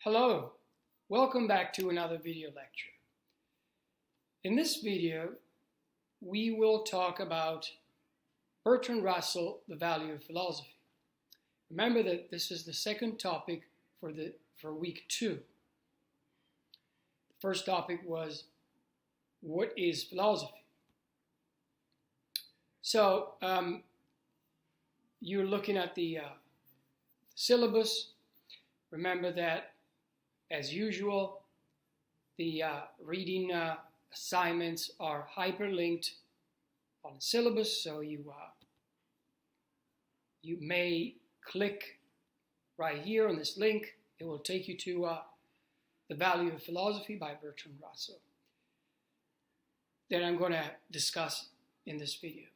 Hello, welcome back to another video lecture. In this video, we will talk about Bertrand Russell, the value of philosophy. Remember that this is the second topic for week 2. The first topic was, what is philosophy? So, you're looking at the syllabus. Remember that as usual, the reading assignments are hyperlinked on the syllabus, so you may click right here on this link. It will take you to The Value of Philosophy by Bertrand Russell that I'm going to discuss in this video.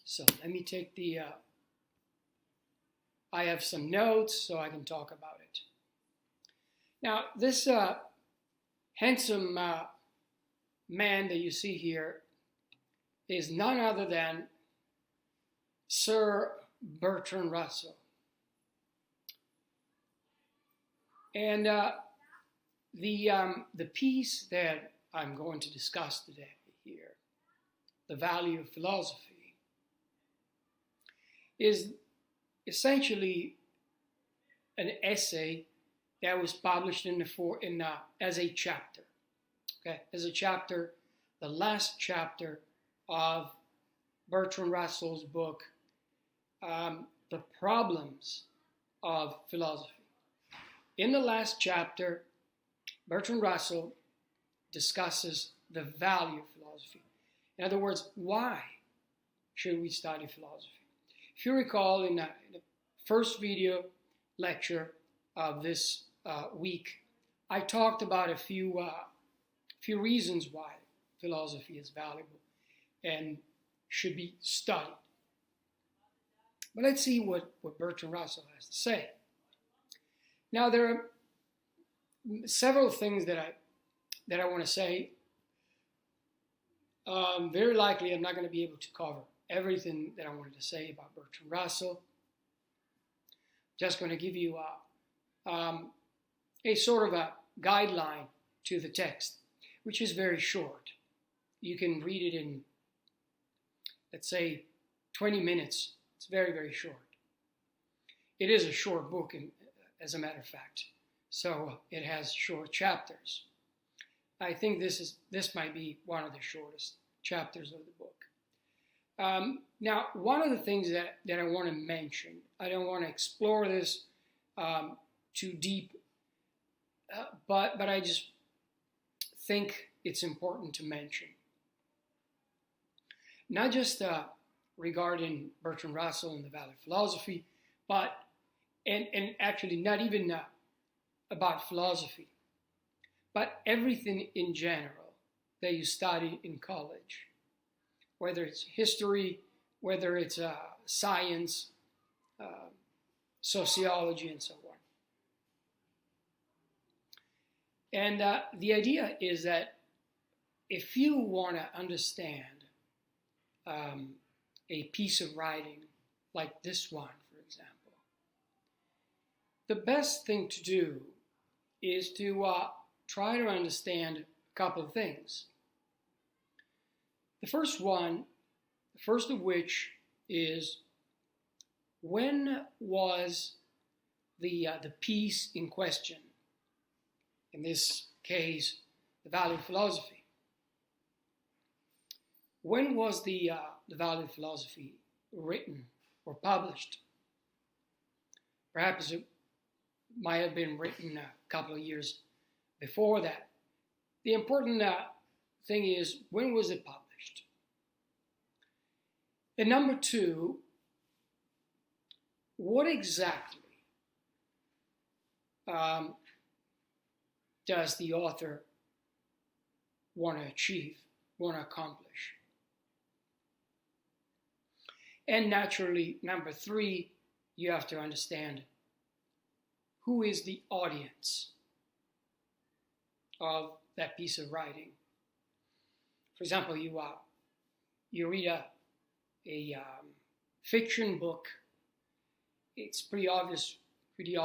So let me take I have some notes so I can talk about it. Now, this handsome man that you see here is none other than Sir Bertrand Russell. And the piece that I'm going to discuss today here, The Value of Philosophy, is essentially an essay that was published as a chapter. Okay, as a chapter, the last chapter of Bertrand Russell's book, The Problems of Philosophy. In the last chapter, Bertrand Russell discusses the value of philosophy. In other words, why should we study philosophy? If you recall, in the first video lecture of this week, I talked about a few reasons why philosophy is valuable and should be studied. But let's see what Bertrand Russell has to say. Now, there are several things that I want to say. Very likely, I'm not going to be able to cover everything that I wanted to say about Bertrand Russell. Just going to give you a sort of a guideline to the text, which is very short. You can read it in, let's say, 20 minutes. It's very, very short. It is a short book, as a matter of fact. So it has short chapters. I think this might be one of the shortest chapters of the book. Now, one of the things that I want to mention, I don't want to explore this too deep, but I just think it's important to mention. Not just regarding Bertrand Russell and the value of philosophy, but, and actually not even about philosophy, but everything in general that you study in college. Whether it's history, whether it's science, sociology, and so on. And the idea is that if you want to understand a piece of writing like this one, for example, the best thing to do is to try to understand a couple of things. The first of which is, when was the piece in question? In this case, The Value of Philosophy. When was the Value of Philosophy written or published? Perhaps it might have been written a couple of years before that. The important thing is, when was it published? And number 2, what exactly does the author want to achieve, want to accomplish? And naturally, number 3, you have to understand who is the audience of that piece of writing. For example, you read a fiction book. It's pretty obvious who the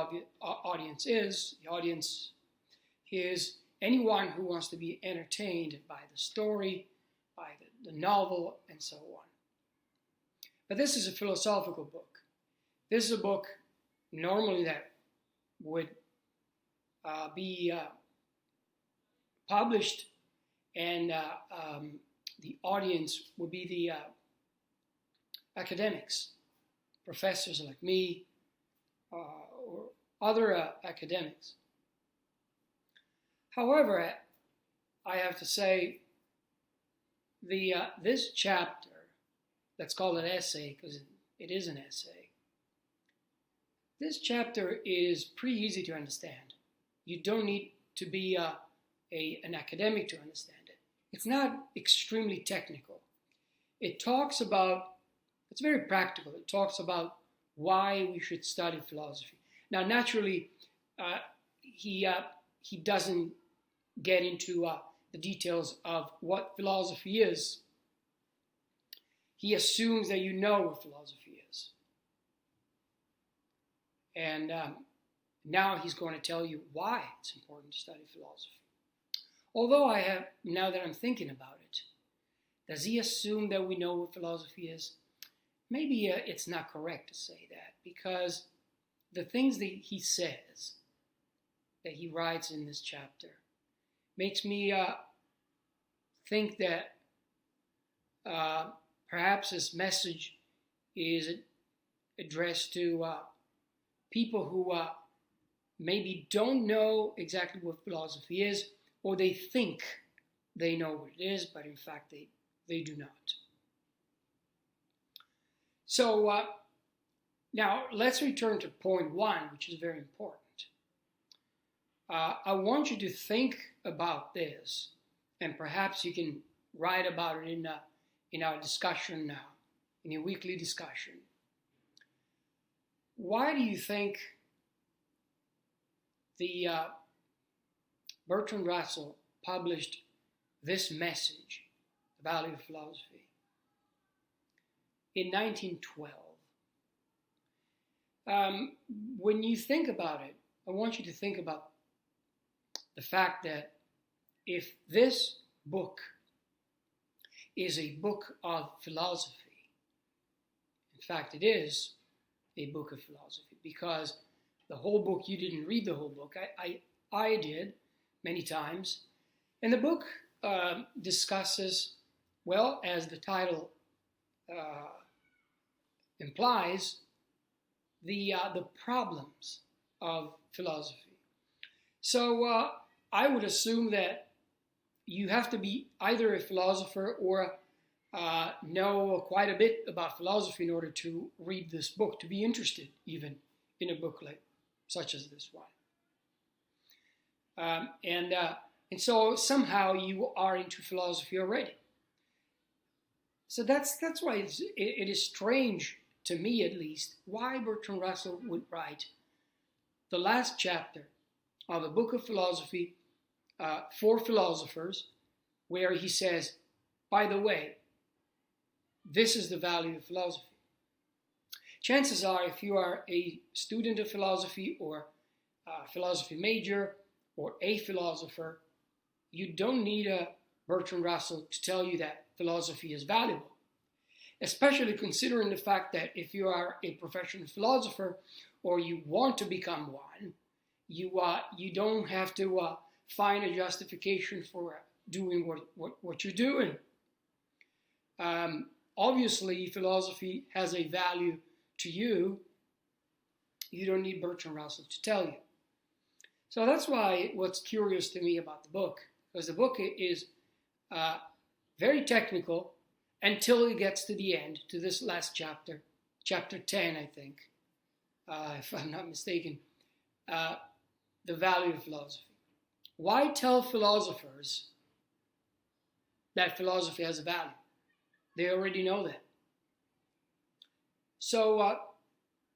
audience is. The audience is anyone who wants to be entertained by the story, by the novel, and so on. But this is a philosophical book. This is a book normally that would be published, and the audience would be the academics, professors like me, or other academics. However, I have to say, this chapter, let's call it essay because it is an essay, this chapter is pretty easy to understand. You don't need to be an academic to understand it. It's not extremely technical. It talks about, it's very practical. It talks about why we should study philosophy. Now, naturally, he doesn't get into the details of what philosophy is. He assumes that you know what philosophy is. And now he's going to tell you why it's important to study philosophy. Although now that I'm thinking about it, does he assume that we know what philosophy is? Maybe it's not correct to say that, because the things that he says, that he writes in this chapter, makes me think that perhaps this message is addressed to people who maybe don't know exactly what philosophy is, or they think they know what it is, but in fact they do not. So now let's return to point one, which is very important. I want you to think about this, and perhaps you can write about it in our discussion now, in a weekly discussion. Why do you think the Bertrand Russell published this message, The Value of Philosophy, in 1912? When you think about it, I want you to think about the fact that if this book is a book of philosophy, in fact it is a book of philosophy, because the whole book, you didn't read the whole book. I did many times. And the book discusses, well, as the title implies, the problems of philosophy. So I would assume that you have to be either a philosopher or know quite a bit about philosophy in order to read this book, to be interested even in a book such as this one. And so somehow you are into philosophy already. So that's why it is strange, to me at least, why Bertrand Russell would write the last chapter of a book of philosophy for philosophers, where he says, by the way, this is the value of philosophy. Chances are, if you are a student of philosophy or a philosophy major or a philosopher, you don't need a Bertrand Russell to tell you that philosophy is valuable, especially considering the fact that if you are a professional philosopher or you want to become one, you don't have to find a justification for doing what you're doing. Obviously, philosophy has a value to you. You don't need Bertrand Russell to tell you. So that's why what's curious to me about the book, because the book is very technical until it gets to the end, to this last chapter, chapter 10, I think, if I'm not mistaken, the value of philosophy. Why tell philosophers that philosophy has a value? They already know that. So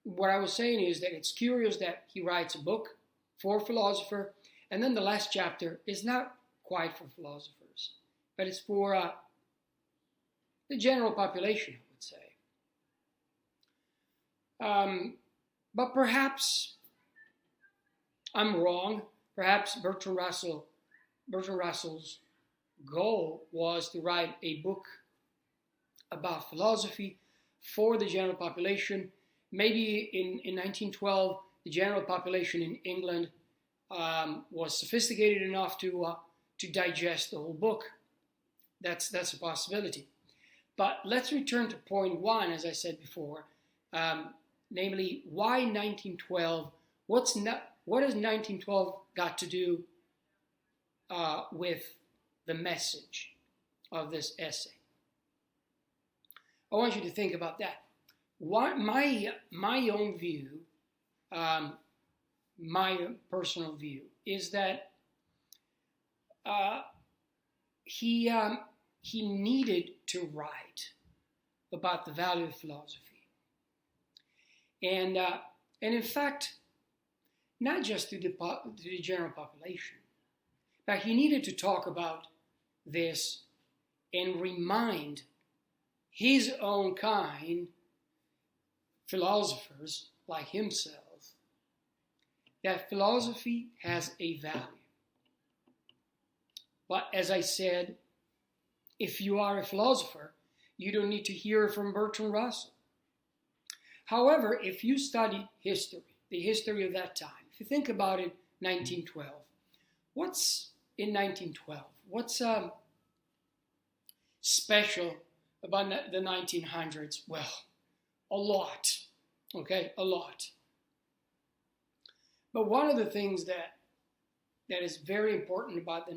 what I was saying is that it's curious that he writes a book for a philosopher, and then the last chapter is not quite for philosophers, but it's for the general population, I would say. But perhaps I'm wrong. Perhaps Bertrand Russell's goal was to write a book about philosophy for the general population. Maybe in 1912, the general population in England was sophisticated enough to digest the whole book. That's a possibility. But let's return to point one, as I said before, namely, why 1912? What has 1912 got to do with the message of this essay? I want you to think about that. My own view, my personal view, is that he needed to write about the value of philosophy, and in fact, not just to the general population, but he needed to talk about this and remind his own kind, philosophers like himself, that philosophy has a value. But as I said, if you are a philosopher, you don't need to hear from Bertrand Russell. However, if you study history, the history of that time, if you think about it, 1912, what's in 1912? What's special about the 1900s? Well, a lot, okay, a lot. But one of the things that is very important about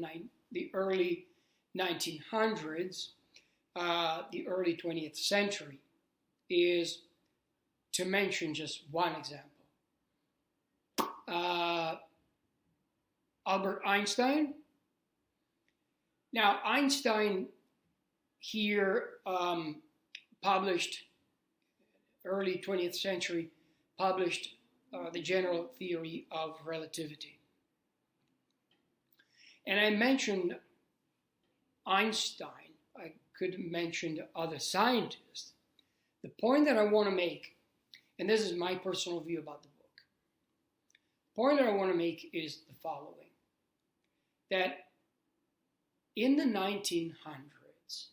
the early 1900s, the early 20th century, is to mention just one example. Albert Einstein. Now, Einstein here published, early 20th century, published the general theory of relativity. And I mentioned Einstein. I could mention other scientists. The point that I want to make, and this is my personal view about the book, the point that I want to make is the following. That in the 1900s,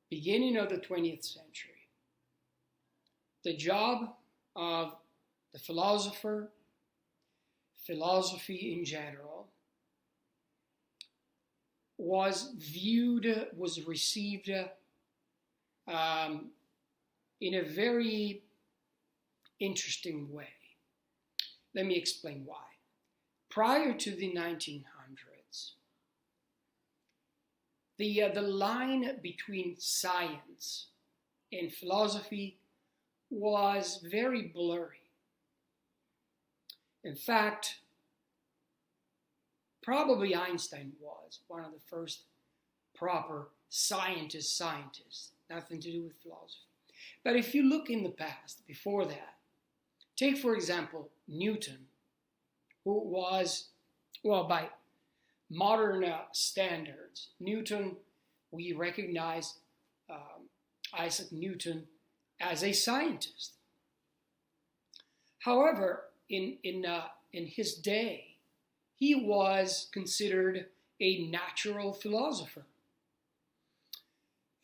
beginning of the 20th century, the job of the philosopher, philosophy in general, was received in a very interesting way. Let me explain why. Prior to the 1900s, the line between science and philosophy was very blurry. In fact, probably Einstein was one of the first proper scientists, nothing to do with philosophy. But if you look in the past, before that, take for example Newton, who was, well, by modern standards, Newton, we recognize Isaac Newton as a scientist. However, in his day, he was considered a natural philosopher.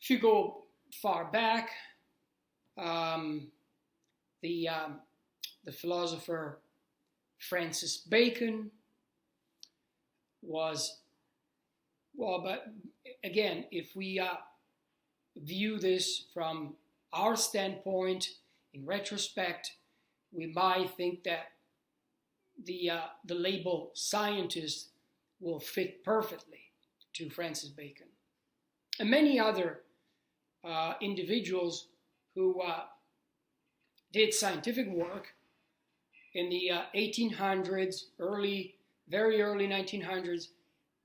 If you go far back, the philosopher Francis Bacon was, well, but again, if we view this from our standpoint, in retrospect, we might think that the label scientist will fit perfectly to Francis Bacon. And many other individuals who did scientific work in the 1800s, very early 1900s,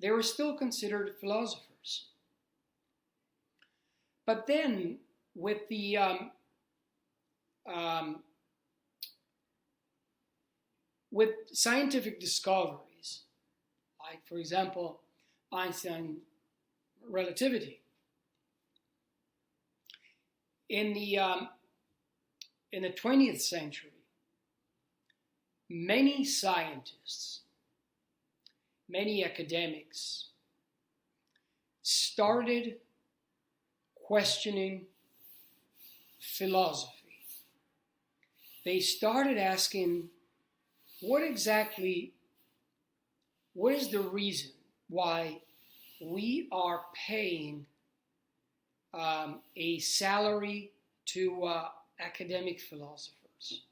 they were still considered philosophers. But then, with the with scientific discoveries, like for example, Einstein relativity, in the 20th century, many scientists, many academics started questioning philosophy. They started asking, what is the reason why we are paying a salary to academic philosophers?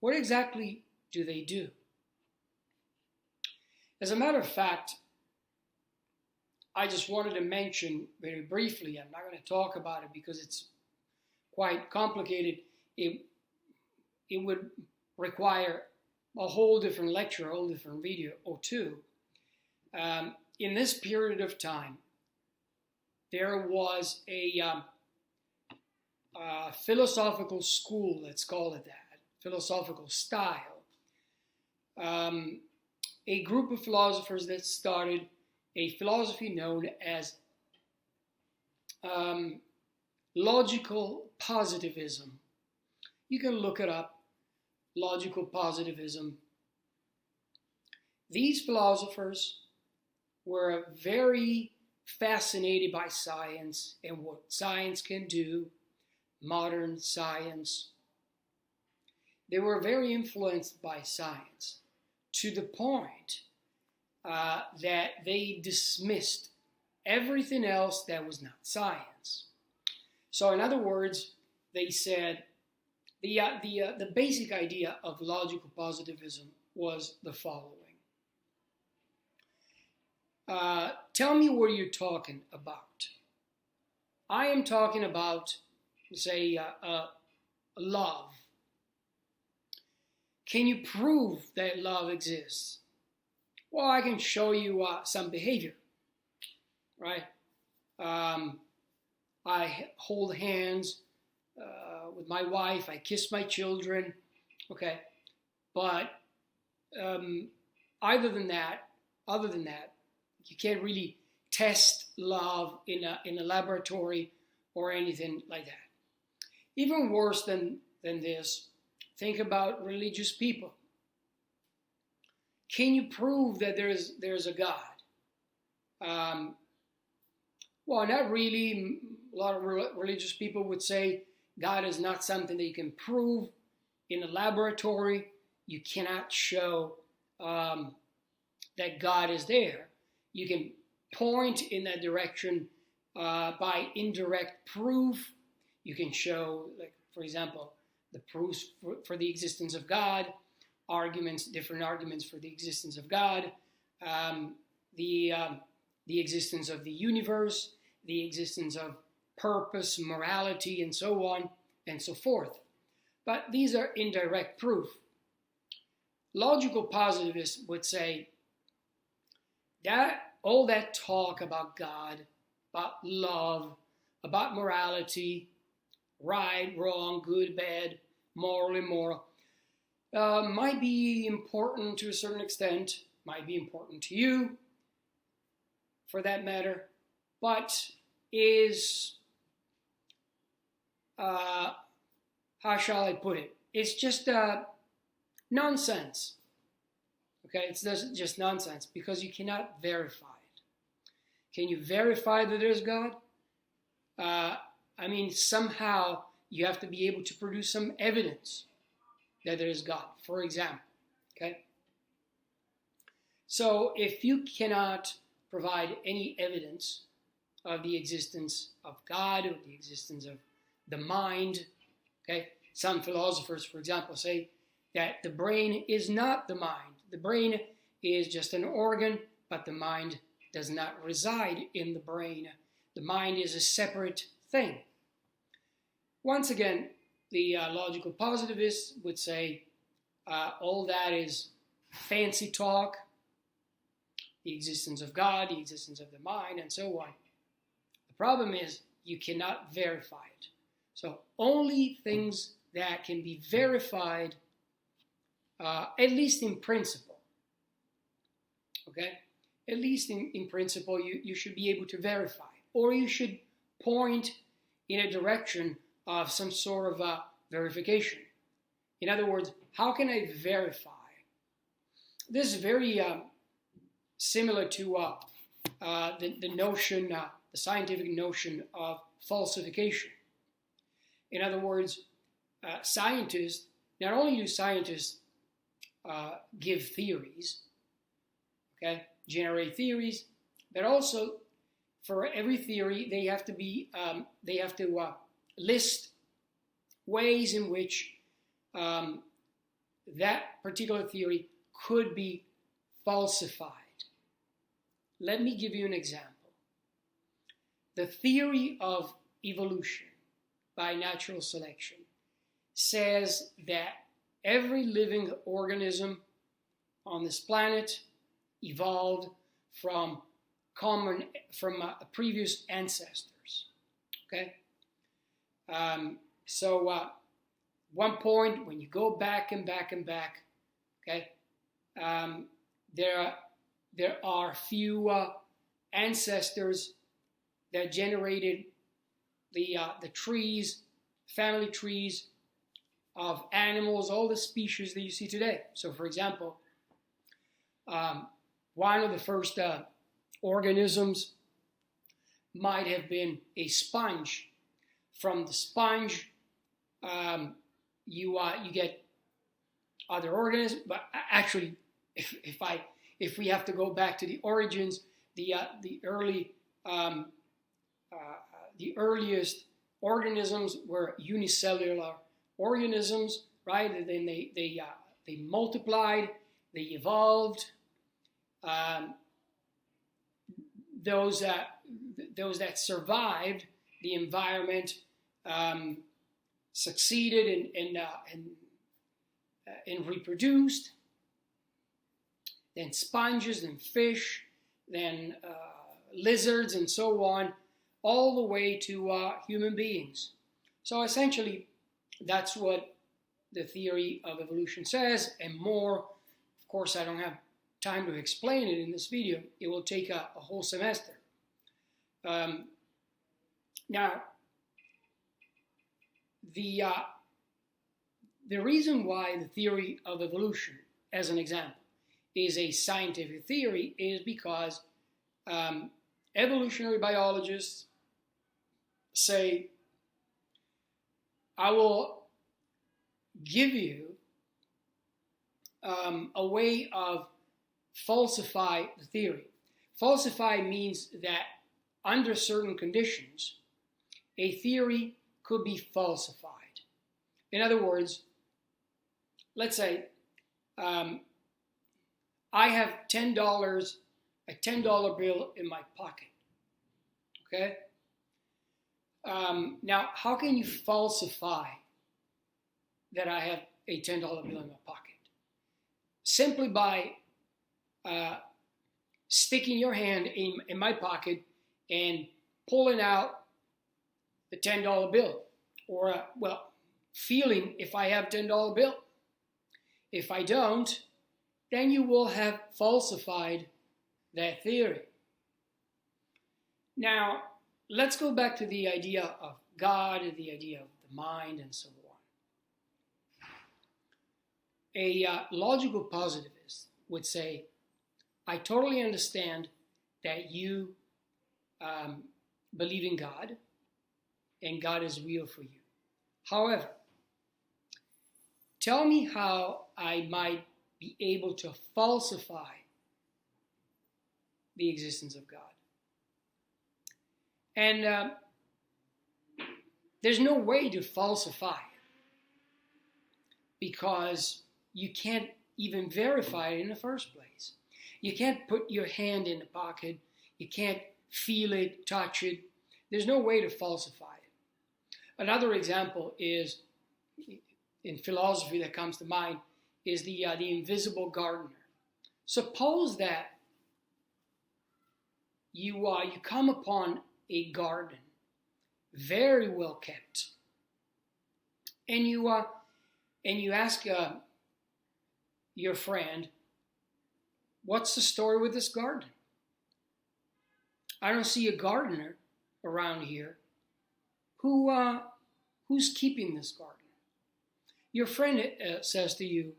What exactly do they do? As a matter of fact, I just wanted to mention very briefly, I'm not going to talk about it because it's quite complicated. It would require a whole different lecture, a whole different video or two. In this period of time, there was a philosophical school, let's call it that, philosophical style. A group of philosophers that started a philosophy known as logical positivism. You can look it up, logical positivism. These philosophers were very fascinated by science and what science can do, modern science. They were very influenced by science to the point that they dismissed everything else that was not science. So in other words, they said the basic idea of logical positivism was the following. Tell me what you're talking about. I am talking about, say, love. Can you prove that love exists? Well, I can show you some behavior, right? I hold hands with my wife. I kiss my children, okay? But other than that, you can't really test love in a laboratory or anything like that. Even worse than this, think about religious people. Can you prove that there's a God? Well, not really. A lot of religious people would say God is not something that you can prove in a laboratory. You cannot show that God is there. You can point in that direction by indirect proof. You can show, like, for example, the proofs for the existence of God, different arguments for the existence of God, the existence of the universe, the existence of purpose, morality, and so on and so forth. But these are indirect proof. Logical positivists would say that all that talk about God, about love, about morality, right, wrong, good, bad, moral, immoral, might be important to a certain extent, might be important to you, for that matter, but is, how shall I put it? It's just nonsense. Okay, it's just nonsense because you cannot verify it. Can you verify that there's God? I mean, somehow you have to be able to produce some evidence that there is God, for example. Okay? So if you cannot provide any evidence of the existence of God or the existence of the mind, okay? Some philosophers, for example, say that the brain is not the mind. The brain is just an organ, but the mind does not reside in the brain. The mind is a separate thing. Once again, the logical positivists would say all that is fancy talk, the existence of God, the existence of the mind, and so on. The problem is you cannot verify it. So only things that can be verified, at least in principle, okay? At least in principle, you should be able to verify. Or you should point in a direction of some sort of verification. In other words, how can I verify? This is very similar to the notion, the scientific notion of falsification. In other words, scientists, not only do scientists give theories, okay, generate theories, but also for every theory they have to list ways in which that particular theory could be falsified. Let me give you an example. The theory of evolution by natural selection says that every living organism on this planet evolved from previous ancestors. Okay, so one point when you go back and back and back, okay, there are few ancestors that generated the trees, family trees of animals, all the species that you see today. So, for example, one of the first organisms might have been a sponge. From the sponge, you get other organisms. But actually, if we have to go back to the origins, the earliest organisms were unicellular organisms, right? And then they multiplied, they evolved. Those that survived the environment succeeded and reproduced. Then sponges, then fish, then lizards, and so on, all the way to human beings. So essentially, that's what the theory of evolution says, and more. Of course, I don't have time to explain it in this video. It will take a whole semester. Now, the reason why the theory of evolution, as an example, is a scientific theory is because evolutionary biologists say, I will give you a way of falsify the theory. Falsify means that under certain conditions, a theory could be falsified. In other words, let's say I have $10, a $10 bill in my pocket. Okay? Now, how can you falsify that I have a $10 bill in my pocket? Simply by sticking your hand in my pocket and pulling out the $10 bill, or feeling if I have $10 bill. If I don't, then you will have falsified that theory. Now, let's go back to the idea of God and the idea of the mind and so on. A logical positivist would say, I totally understand that you believe in God and God is real for you. However, tell me how I might be able to falsify the existence of God. And there's no way to falsify it because you can't even verify it in the first place. You can't put your hand in the pocket. You can't feel it, touch it. There's no way to falsify it. Another example is, in philosophy that comes to mind, is the invisible gardener. Suppose that you come upon a garden, very well kept, and you ask your friend, what's the story with this garden? I don't see a gardener around here. Who's keeping this garden? Your friend says to you,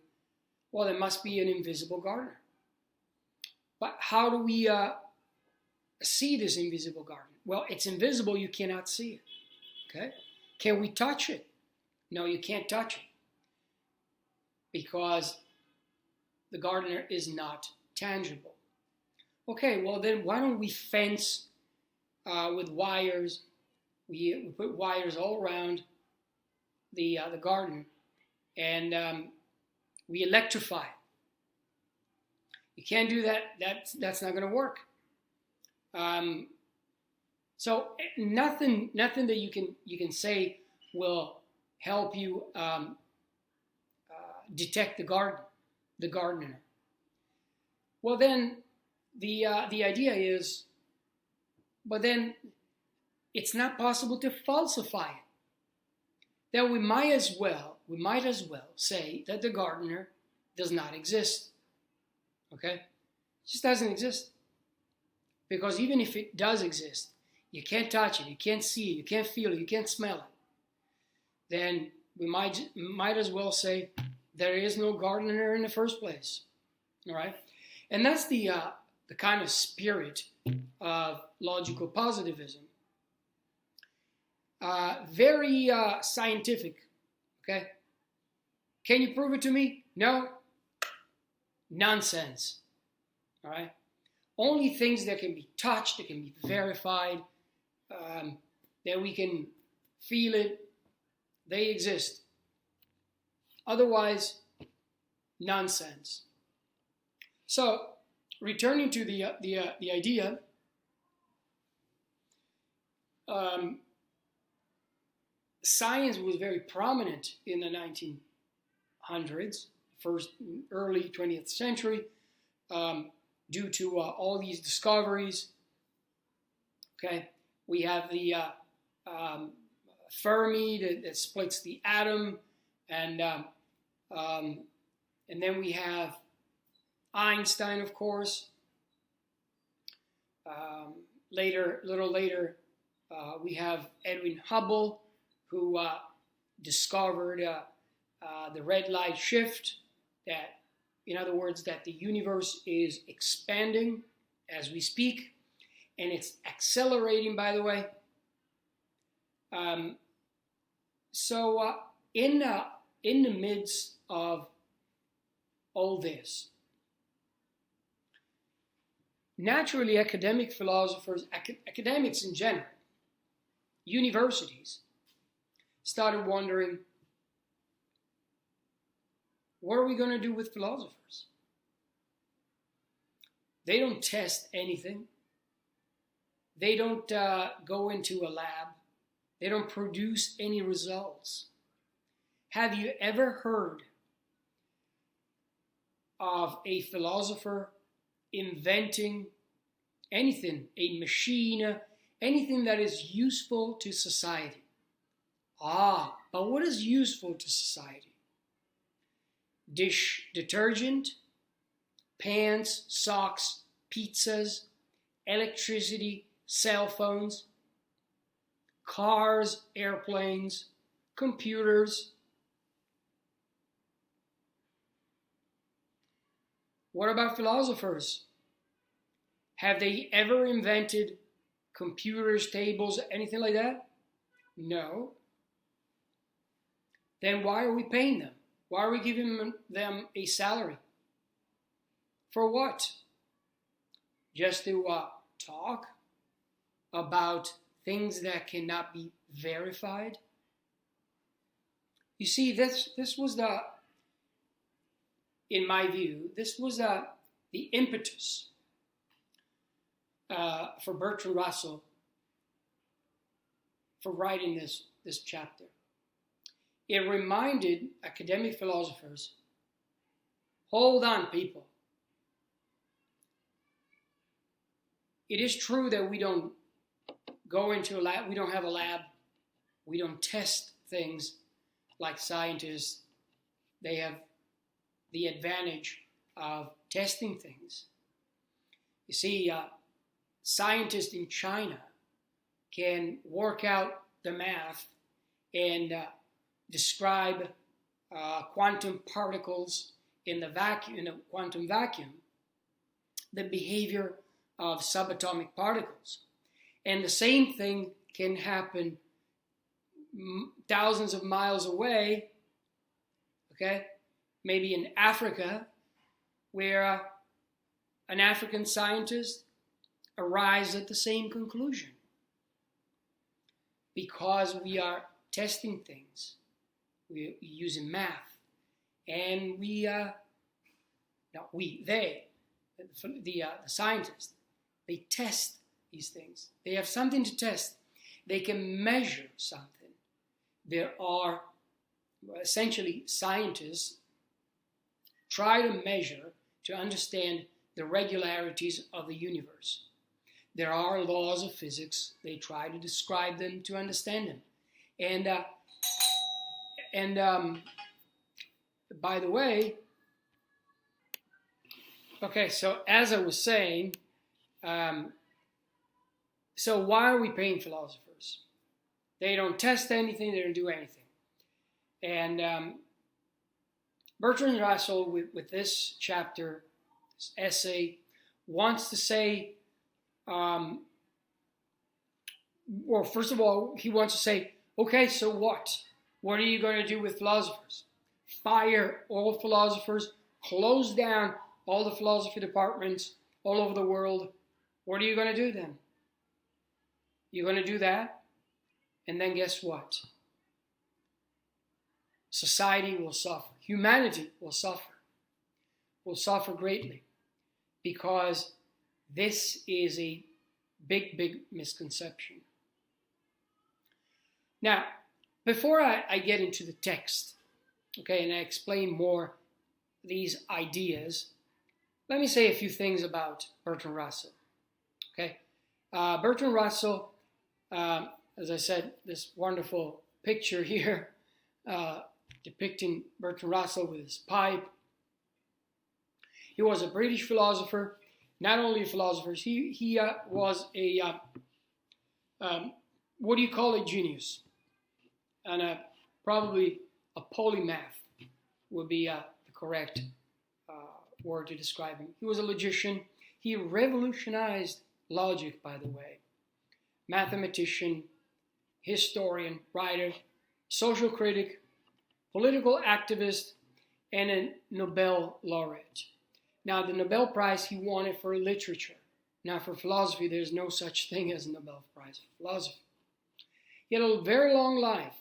well, there must be an invisible gardener. But how do we see this invisible garden? Well, it's invisible, you cannot see it. Okay? Can we touch it? No, you can't touch it. Because the gardener is not tangible. Okay, well then why don't we fence with wires? We put wires all around the garden, and we electrify it. You can't do that. That's not going to work. So nothing that you can say will help you detect the gardener. Well, then the idea is, but then it's not possible to falsify it. Then we might as well say that the gardener does not exist. Okay? It just doesn't exist. Because even if it does exist, you can't touch it, you can't see it, you can't feel it, you can't smell it. Then we might as well say there is no gardener in the first place. All right? And that's the kind of spirit of logical positivism. Very scientific. Okay? Can you prove it to me? No? Nonsense. All right? Only things that can be touched, that can be verified, that we can feel it, they exist. Otherwise, nonsense. So, returning to the idea, science was very prominent in the 1900s, early 20th century, due to all these discoveries. Okay, we have the Fermi that splits the atom, and then we have Einstein, of course. A little later, we have Edwin Hubble, who discovered the red light shift, that, in other words, that the universe is expanding as we speak, and it's accelerating, by the way. So in the midst of all this, naturally, academic philosophers, academics in general, universities, started wondering, what are we going to do with philosophers? They don't test anything. They don't go into a lab. They don't produce any results. Have you ever heard of a philosopher inventing anything, a machine, anything that is useful to society? But what is useful to society? Dish detergent, pants, socks, pizzas, electricity, cell phones, cars, airplanes, computers. What about philosophers? Have they ever invented computers, tables, anything like that? No. Then why are we paying them? Why are we giving them a salary? For what? Just to talk about things that cannot be verified? You see, this was in my view, this was the impetus for Bertrand Russell for writing this chapter. It reminded academic philosophers, hold on, people. It is true that we don't go into a lab, we don't have a lab, we don't test things like scientists. They have the advantage of testing things. You see, scientists in China can work out the math and describe quantum particles in the vacuum, in a quantum vacuum, the behavior of subatomic particles. And the same thing can happen thousands of miles away, okay, maybe in Africa, where an African scientist arrives at the same conclusion. Because we are testing things, we're using math, and the scientists, they test these things. They have something to test. They can measure something. There are, essentially, scientists try to measure, to understand the regularities of the universe. There are laws of physics. They try to describe them, to understand them. And by the way, okay, so as I was saying, so why are we paying philosophers? They don't test anything, they don't do anything. And Bertrand Russell, with this chapter, this essay, wants to say, well, first of all, he wants to say, okay, so what? What are you going to do with philosophers? Fire all philosophers, close down all the philosophy departments all over the world. What are you going to do then? You're going to do that? And then guess what? Society will suffer. Humanity will suffer greatly, because this is a big, big misconception. Now, before I get into the text, okay, and I explain more these ideas, let me say a few things about Bertrand Russell. Okay, Bertrand Russell, as I said, this wonderful picture here depicting Bertrand Russell with his pipe. He was a British philosopher. Not only a philosopher, he was a, what do you call a genius? And probably a polymath would be the correct word to describe him. He was a logician. He revolutionized logic, by the way. Mathematician, historian, writer, social critic, political activist, and a Nobel laureate. Now, the Nobel Prize he won it for literature. Now, for philosophy, there's no such thing as a Nobel Prize for philosophy. He had a very long life.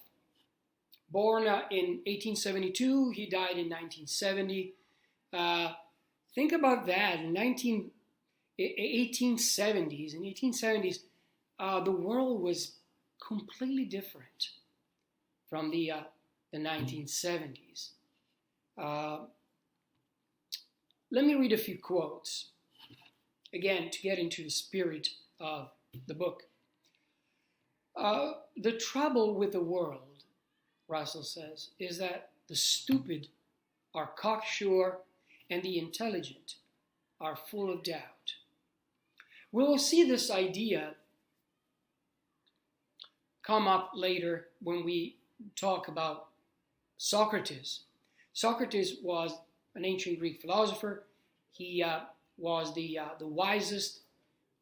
Born in 1872, he died in 1970. Think about that. In 1870s, the world was completely different from the 1970s. Let me read a few quotes, again, to get into the spirit of the book. The trouble with the world, Russell says, is that the stupid are cocksure and the intelligent are full of doubt. We will see this idea come up later when we talk about Socrates. Socrates was an ancient Greek philosopher. He was the wisest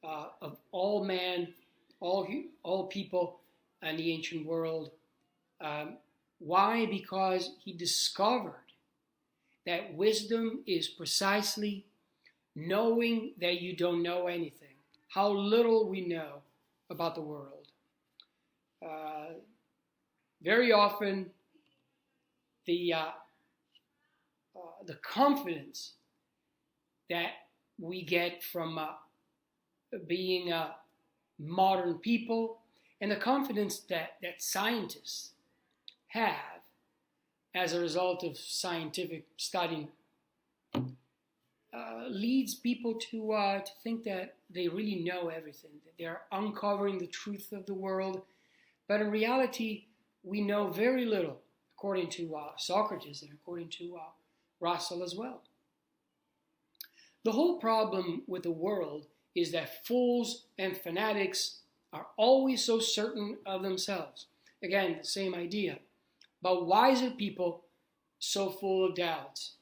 of all men, all people in the ancient world. Why? Because he discovered that wisdom is precisely knowing that you don't know anything, how little we know about the world. Very often, the confidence that we get from being modern people, and the confidence that scientists have as a result of scientific study leads people to think that they really know everything, that they're uncovering the truth of the world. But in reality, we know very little, according to Socrates and according to Russell as well. The whole problem with the world is that fools and fanatics are always so certain of themselves. Again, the same idea. But wiser people so full of doubts.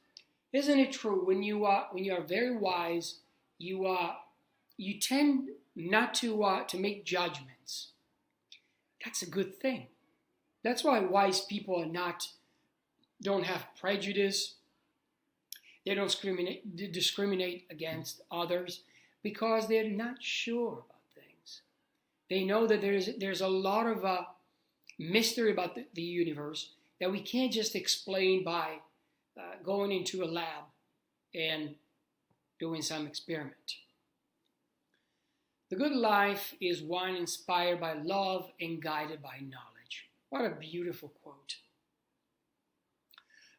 Isn't it true? When you are very wise, you tend not to make judgments. That's a good thing. That's why wise people don't have prejudice. They don't discriminate against others because they're not sure about things. They know that there's a lot of mystery about the universe that we can't just explain by going into a lab and doing some experiment. The good life is one inspired by love and guided by knowledge. What a beautiful quote.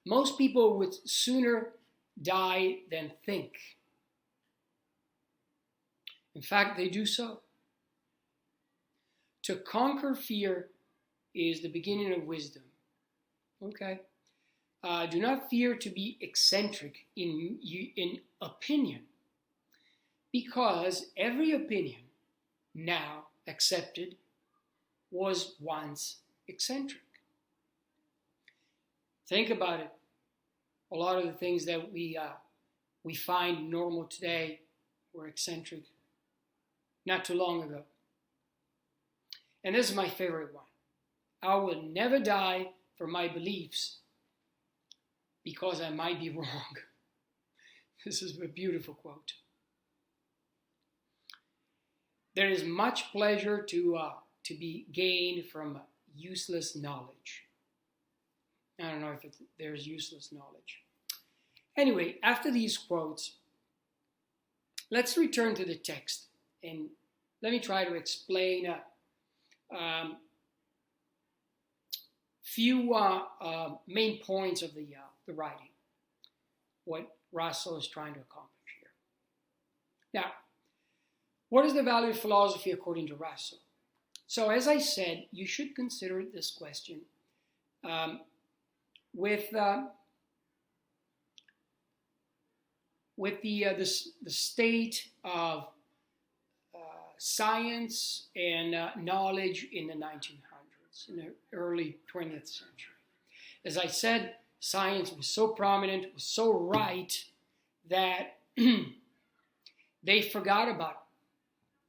Most people would sooner die than think. In fact, they do so. To conquer fear is the beginning of wisdom. Okay. Do not fear to be eccentric in opinion, because every opinion now accepted was once eccentric. Think about it. A lot of the things that we find normal today were eccentric not too long ago. And this is my favorite one. I will never die for my beliefs because I might be wrong. This is a beautiful quote. There is much pleasure to be gained from useless knowledge. I don't know if there's useless knowledge. Anyway, after these quotes, let's return to the text and let me try to explain few main points of the writing, what Russell is trying to accomplish here. Now, what is the value of philosophy according to Russell? So, as I said, you should consider this question with the state of science and knowledge in the 1900s, in the early 20th century. As I said, science was so prominent, was so right, that they forgot about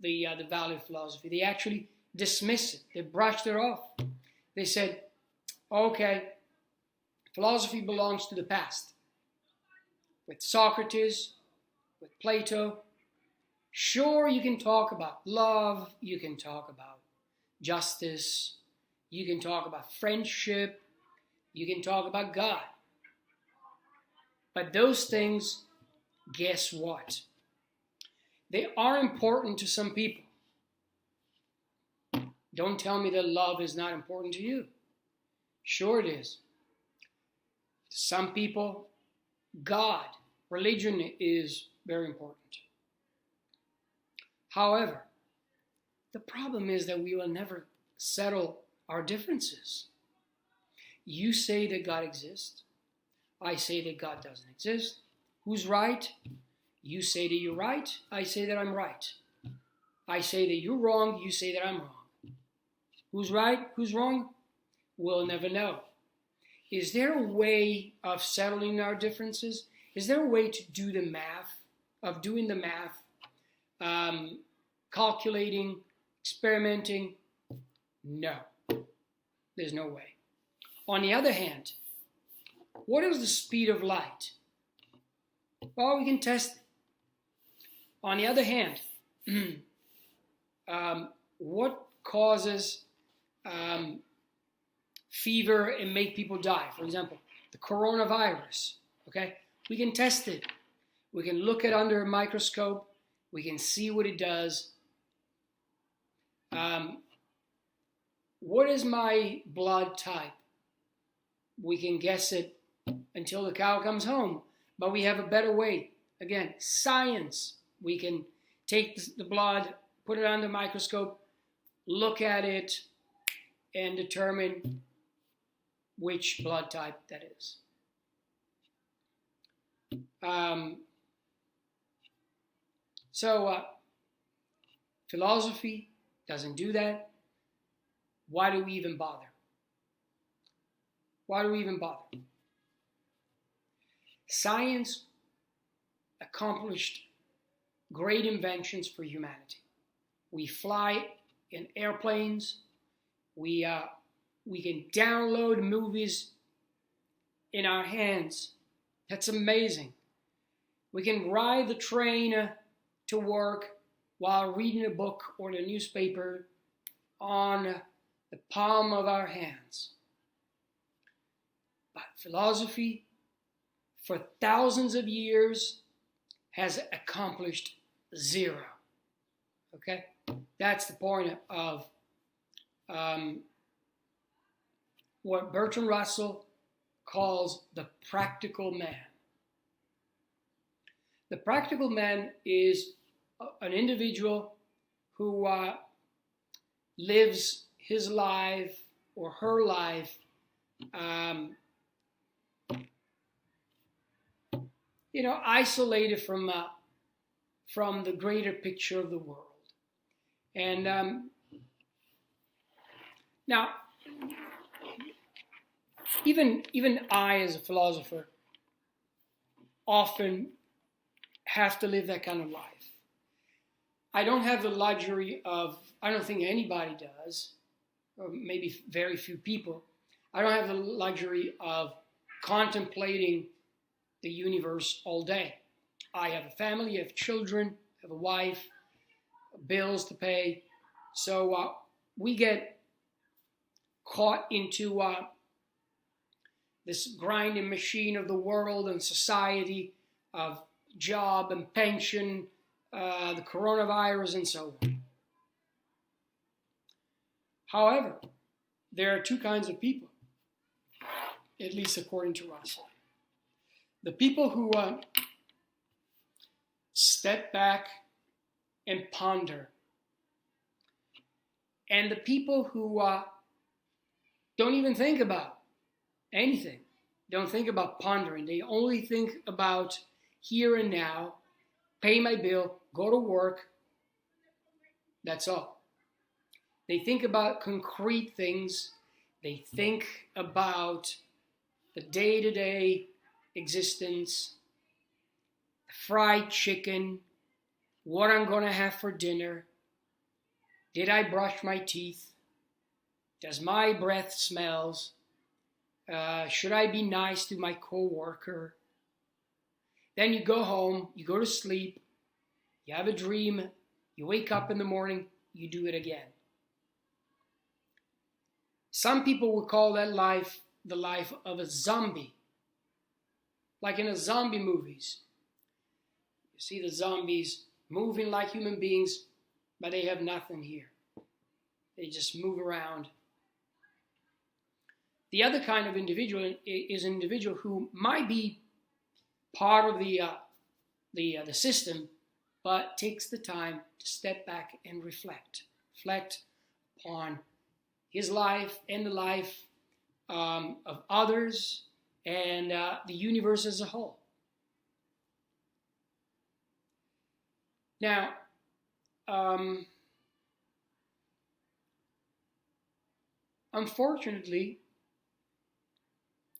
the value of philosophy. They actually dismissed it. They brushed it off. They said, okay, philosophy belongs to the past. With Socrates, with Plato, sure, you can talk about love, you can talk about justice, you can talk about friendship, you can talk about God. But those things, guess what? They are important to some people. Don't tell me that love is not important to you. Sure it is. To some people, God, religion is very important. However, the problem is that we will never settle our differences. You say that God exists. I say that God doesn't exist. Who's right? You say that you're right. I say that I'm right. I say that you're wrong. You say that I'm wrong. Who's right? Who's wrong? We'll never know. Is there a way of settling our differences? Is there a way to do the math, calculating, experimenting? No, there's no way. On the other hand, what is the speed of light? Well, we can test it. On the other hand, what causes fever and make people die? For example, the coronavirus, okay? We can test it. We can look at under a microscope. We can see what it does. What is my blood type? We can guess it until the cow comes home, but we have a better way. Again, science. We can take the blood, put it under the microscope, look at it, and determine which blood type that is. Philosophy doesn't do that. Why do we even bother? Why do we even bother? Science accomplished great inventions for humanity. We fly in airplanes. We can download movies in our hands. That's amazing. We can ride the train to work while reading a book or the newspaper on the palm of our hands. But philosophy, for thousands of years, has accomplished zero. Okay? That's the point of what Bertrand Russell calls the practical man. The practical man is an individual who lives his life or her life isolated from the greater picture of the world. And now, even I, as a philosopher, often have to live that kind of life. I don't have the luxury of, I don't think anybody does, or maybe very few people, I don't have the luxury of contemplating the universe all day. I have a family, I have children, I have a wife, bills to pay. So we get caught into this grinding machine of the world and society, of job and pension, the coronavirus, and so on. However, there are two kinds of people, at least according to Russell. The people who step back and ponder, and the people who don't even think about anything, don't think about pondering. They only think about here and now, pay my bill, go to work, that's all. They think about concrete things. They think about the day-to-day existence, fried chicken, what I'm going to have for dinner. Did I brush my teeth? Does my breath smells? Should I be nice to my coworker? Then you go home, you go to sleep, you have a dream, you wake up in the morning, you do it again. Some people would call that life the life of a zombie. Like in the zombie movies. You see the zombies moving like human beings, but they have nothing here. They just move around. The other kind of individual is an individual who might be part of the system, but takes the time to step back and reflect upon his life and the life of others and the universe as a whole. Now, unfortunately,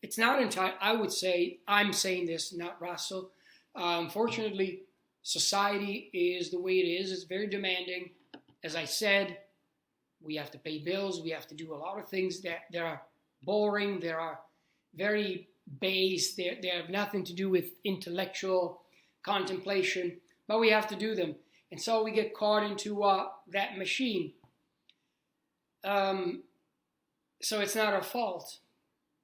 it's not entirely, I would say, I'm saying this, not Russell. Unfortunately, society is the way it is. It's very demanding. As I said, we have to pay bills. We have to do a lot of things that are boring. They are very base. They have nothing to do with intellectual contemplation, but we have to do them. And so we get caught into that machine. So it's not our fault.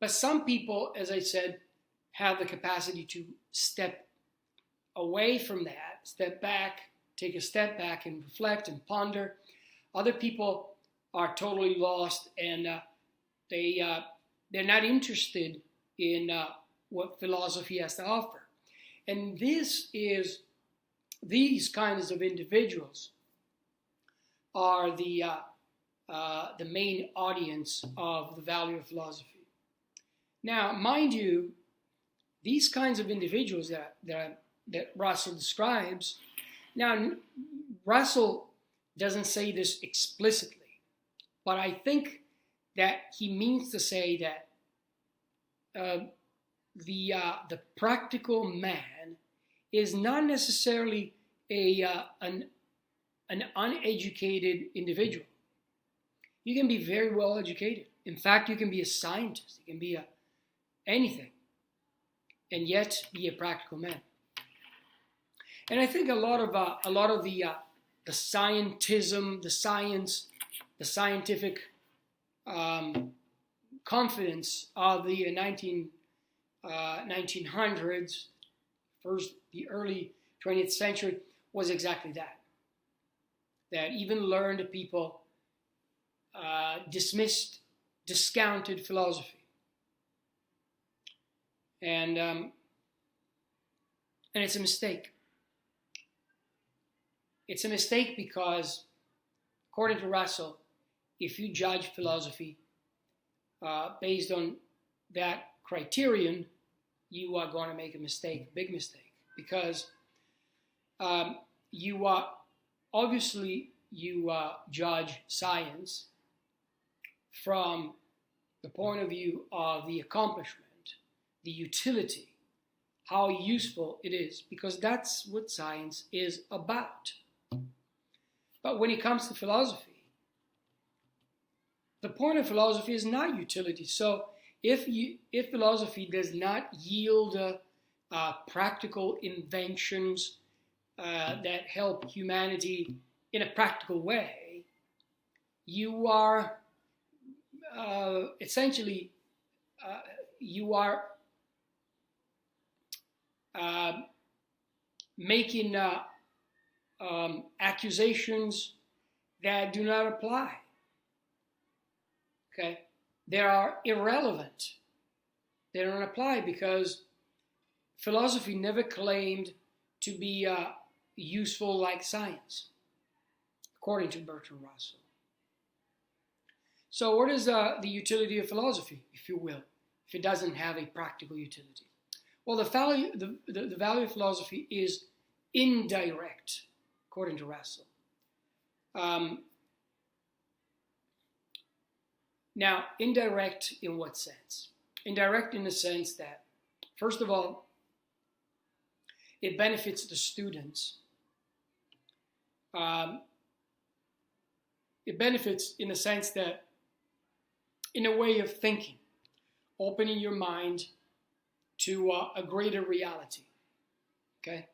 But some people, as I said, have the capacity to step away from that, step back, take a step back and reflect and ponder. Other people are totally lost and they're not interested in what philosophy has to offer. And these kinds of individuals are the main audience of the value of philosophy. Now, mind you, these kinds of individuals that Russell describes, now Russell doesn't say this explicitly, but I think that he means to say that the practical man is not necessarily an uneducated individual. You can be very well educated. In fact, you can be a scientist. You can be anything, and yet be a practical man. And I think a lot of the scientism, the science, the scientific confidence of the 1900s, the early 20th century, was exactly that. That even learned people discounted philosophy. And it's a mistake. It's a mistake because, according to Russell, if you judge philosophy based on that criterion, you are going to make a mistake, a big mistake, because you judge science from the point of view of the accomplishment, the utility, how useful it is, because that's what science is about. But when it comes to philosophy, the point of philosophy is not utility. So if philosophy does not yield practical inventions that help humanity in a practical way, you are essentially making accusations that do not apply. Okay, they are irrelevant. They don't apply because philosophy never claimed to be useful like science, according to Bertrand Russell. So what is the utility of philosophy, if you will, if it doesn't have a practical utility? Well, the value of philosophy is indirect, according to Russell. Now, indirect in what sense? Indirect in the sense that, first of all, it benefits the students. It benefits in the sense that, in a way of thinking, opening your mind to a greater reality. Okay?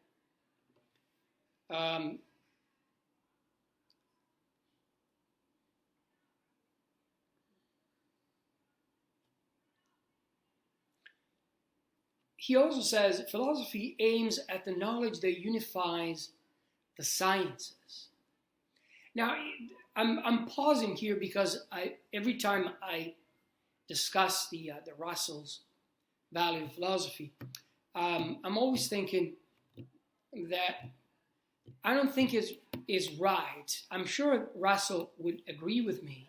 He also says philosophy aims at the knowledge that unifies the sciences. Now, I'm pausing here because every time I discuss the Russell's value of philosophy, I'm always thinking that I don't think is right. I'm sure Russell would agree with me.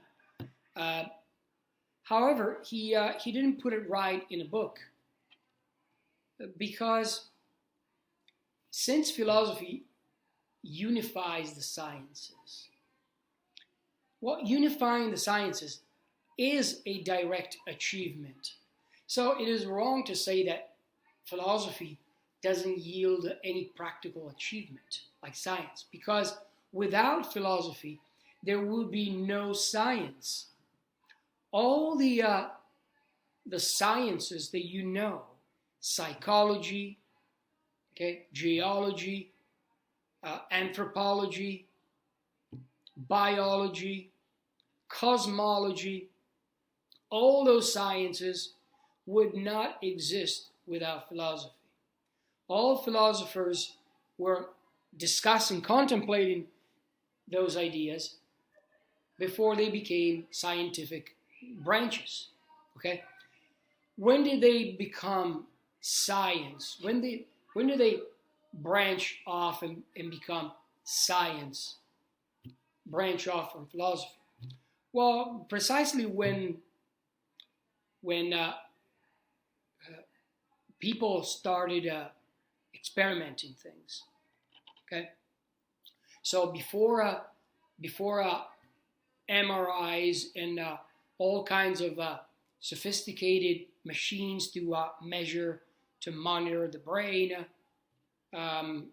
However, he didn't put it right in a book, because since philosophy unifies the sciences, well, unifying the sciences is a direct achievement. So it is wrong to say that philosophy doesn't yield any practical achievement like science, because without philosophy, there would be no science. All the sciences that you know, psychology, okay, geology, anthropology, biology, cosmology, all those sciences would not exist without philosophy. All philosophers were discussing, contemplating those ideas before they became scientific branches. Okay? When did they become science? When do they branch off and become science? Branch off from philosophy? Well, precisely when people started experimenting things. Okay, so before MRIs and all kinds of sophisticated machines to measure, to monitor the brain, and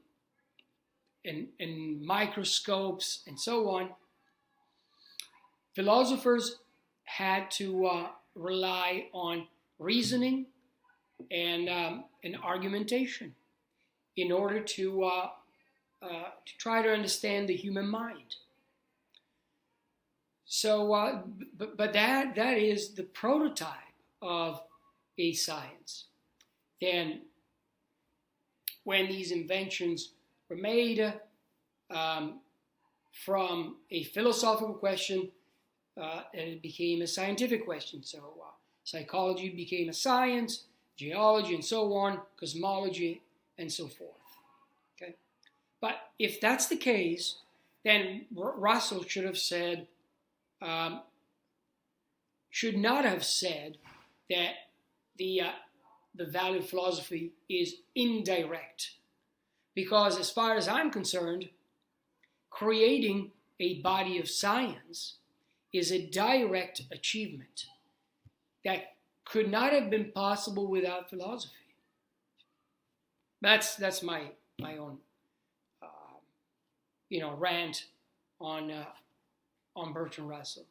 microscopes and so on. Philosophers had to rely on reasoning and argumentation in order to try to understand the human mind. So, but that is the prototype of a science. Then, when these inventions were made from a philosophical question, and it became a scientific question. So, psychology became a science, geology and so on, cosmology and so forth. Okay, but if that's the case, then Russell should have said, should not have said that the value of philosophy is indirect, because as far as I'm concerned, creating a body of science is a direct achievement that could not have been possible without philosophy. That's my own rant on Bertrand Russell.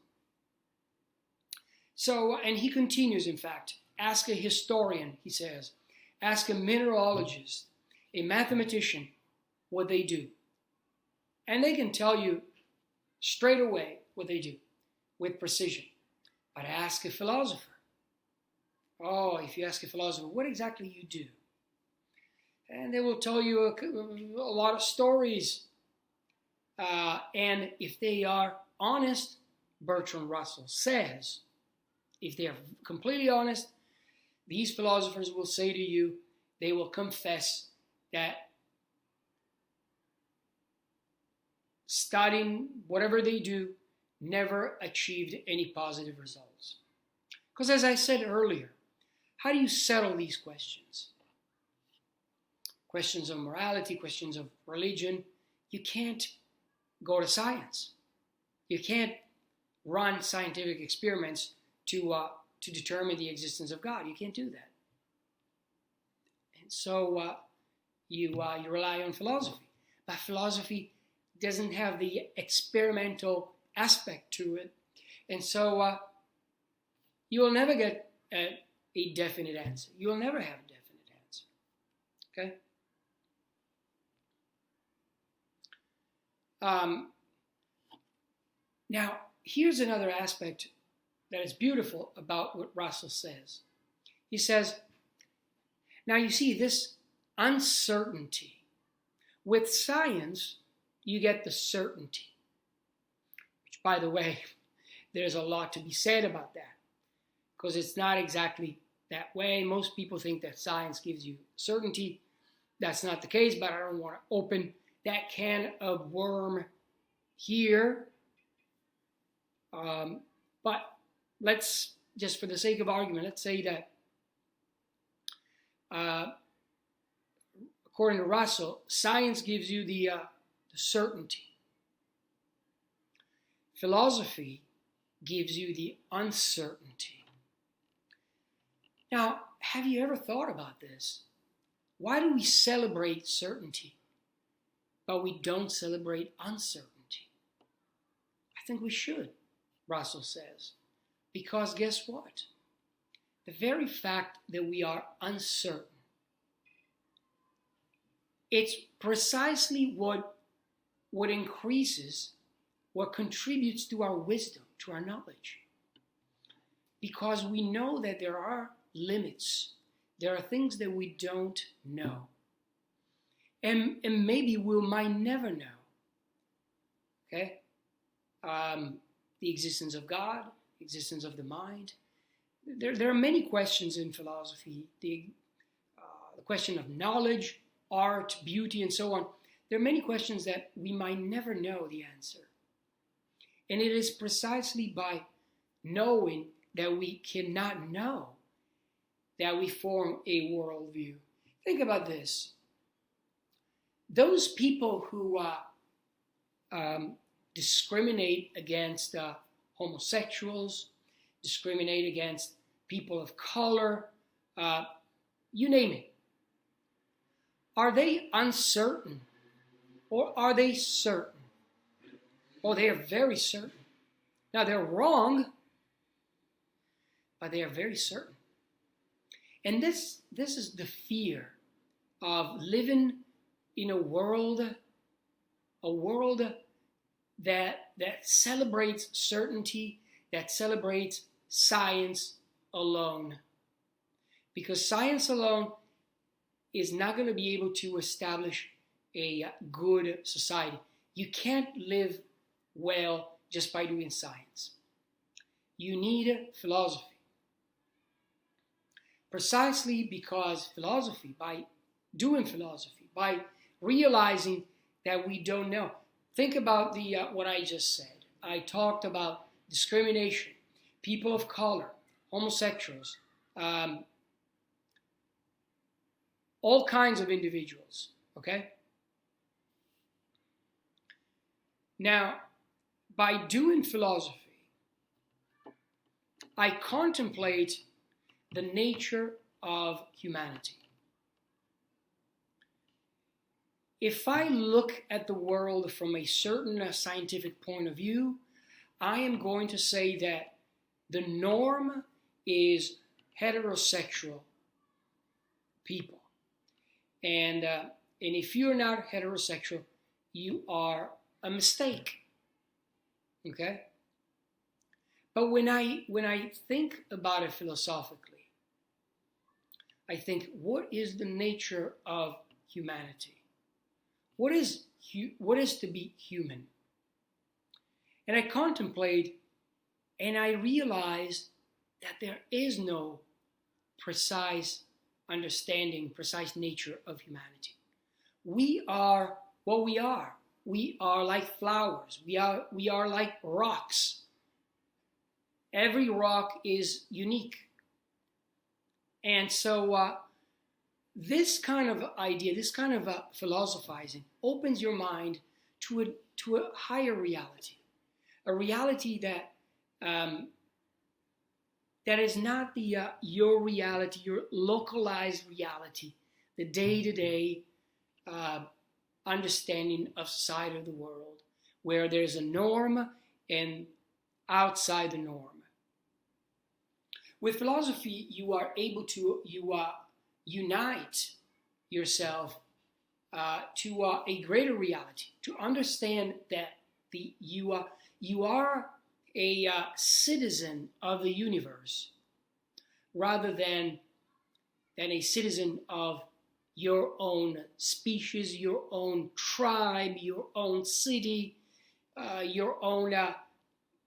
So, and he continues, in fact, ask a historian, he says, ask a mineralogist, a mathematician, what they do. And they can tell you straight away what they do with precision. But ask a philosopher. Oh, if you ask a philosopher, what exactly you do? And they will tell you a lot of stories. And if they are honest, Bertrand Russell says, if they are completely honest, these philosophers will say to you, they will confess that studying whatever they do never achieved any positive results. Because as I said earlier, how do you settle these questions? Questions of morality, questions of religion. You can't go to science. You can't run scientific experiments to determine the existence of God. You can't do that. And so you rely on philosophy. But philosophy doesn't have the experimental aspect to it. And so you will never get a definite answer. You will never have a definite answer. Okay? Now, here's another aspect that is beautiful about what Russell says. He says, now you see this uncertainty. With science, you get the certainty. Which, by the way, there's a lot to be said about that. Because it's not exactly that way. Most people think that science gives you certainty. That's not the case, but I don't want to open that can of worm here. But let's, just for the sake of argument, let's say that according to Russell, science gives you the certainty. Philosophy gives you the uncertainty. Now, have you ever thought about this? Why do we celebrate certainty, but we don't celebrate uncertainty? I think we should, Russell says. Because guess what? The very fact that we are uncertain, it's precisely what increases, what contributes to our wisdom, to our knowledge. Because we know that there are limits. There are things that we don't know. And maybe we might never know. Okay? The existence of God, the existence of the mind. There are many questions in philosophy. The question of knowledge, art, beauty, and so on. There are many questions that we might never know the answer. And it is precisely by knowing that we cannot know that we form a worldview. Think about this. Those people who discriminate against homosexuals, discriminate against people of color, you name it. Are they uncertain or are they certain? Oh, they are very certain. Now, they're wrong, but they are very certain. And this is the fear of living in a world that celebrates certainty, that celebrates science alone. Because science alone is not going to be able to establish a good society. You can't live well just by doing science. You need philosophy. Precisely because philosophy, by doing philosophy, by realizing that we don't know. Think about what I just said. I talked about discrimination, people of color, homosexuals, all kinds of individuals, okay? Now, by doing philosophy, I contemplate the nature of humanity. If I look at the world from a certain scientific point of view, I am going to say that the norm is heterosexual people. And if you're not heterosexual, you are a mistake. Okay? But when I think about it philosophically, I think, what is the nature of humanity? What is to be human? And I contemplate and I realize that there is no precise understanding, precise nature of humanity. We are what we are. We are like flowers. We are like rocks. Every rock is unique. And so this kind of idea, this kind of philosophizing opens your mind to a higher reality, a reality that that is not your reality, your localized reality, the day-to-day understanding of society, of the world, where there's a norm and outside the norm. With philosophy, you are able to unite yourself to a greater reality, to understand that you are a citizen of the universe, rather than a citizen of your own species, your own tribe, your own city, your own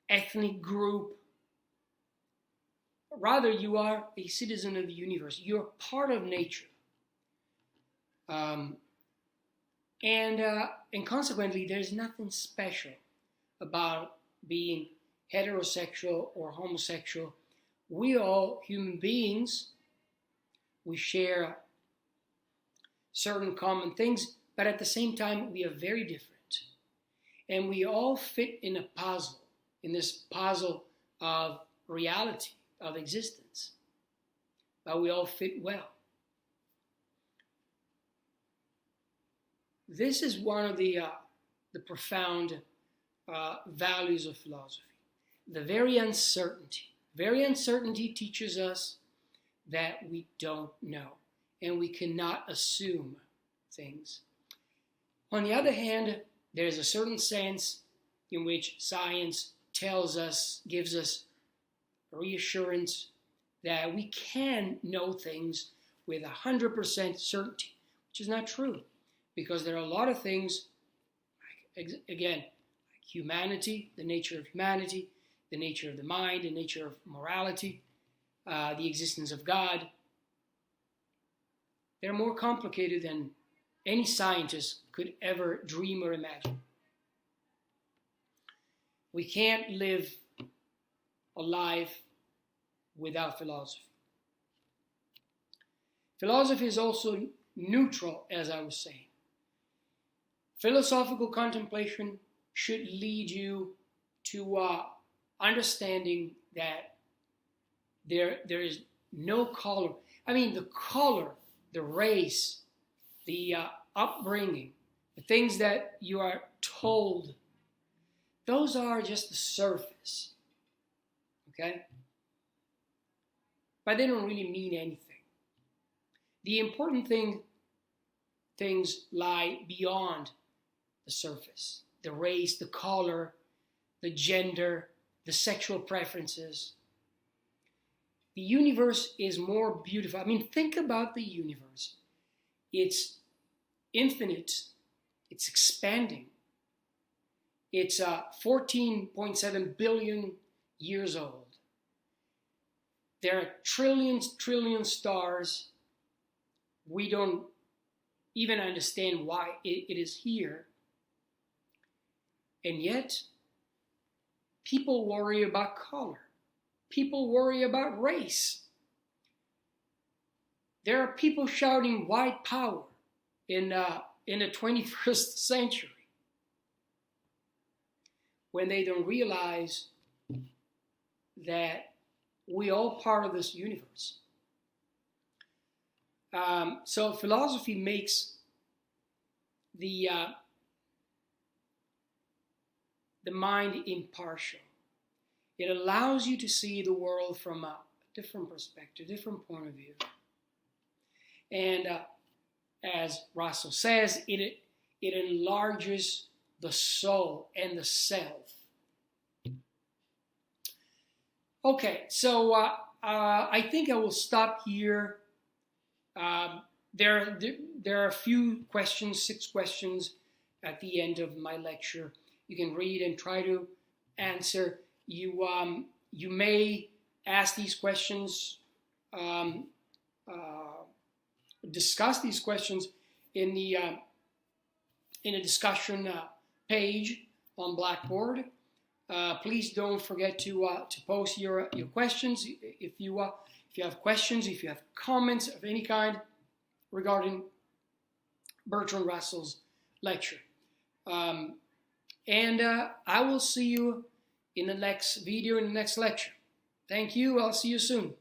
ethnic group. Rather, you are a citizen of the universe. You're part of nature. And consequently, there's nothing special about being heterosexual or homosexual. We are all human beings. We share certain common things, but at the same time, we are very different. And we all fit in a puzzle, in this puzzle of reality, of existence. But we all fit well. This is one of the profound values of philosophy. The very uncertainty. Very uncertainty teaches us that we don't know, and we cannot assume things. On the other hand, there's a certain sense in which science tells us, gives us reassurance that we can know things with 100% certainty, which is not true, because there are a lot of things, again, like humanity, the nature of humanity, the nature of the mind, the nature of morality, the existence of God. They're more complicated than any scientist could ever dream or imagine. We can't live a life without philosophy. Philosophy is also neutral, as I was saying. Philosophical contemplation should lead you to understanding that there is no color. I mean, the color, the race, the upbringing, the things that you are told, those are just the surface, okay? But they don't really mean anything. The important things lie beyond the surface. The race, the color, the gender, the sexual preferences. The universe is more beautiful. I mean, think about the universe. It's infinite. It's expanding. It's 14.7 billion years old. There are trillion stars. We don't even understand why it is here. And yet, people worry about color. People worry about race. There are people shouting white power in the 21st century when they don't realize that we are all part of this universe. So philosophy makes the mind impartial. It allows you to see the world from a different perspective, different point of view. And as Russell says, it enlarges the soul and the self. Okay, so I think I will stop here. There are a few questions, 6 questions at the end of my lecture. You can read and try to answer. You may ask these questions, discuss these questions in a discussion page on Blackboard. Please don't forget to post your questions. If you have questions, if you have comments of any kind regarding Bertrand Russell's lecture. And I will see you in the next video, in the next lecture. Thank you. I'll see you soon.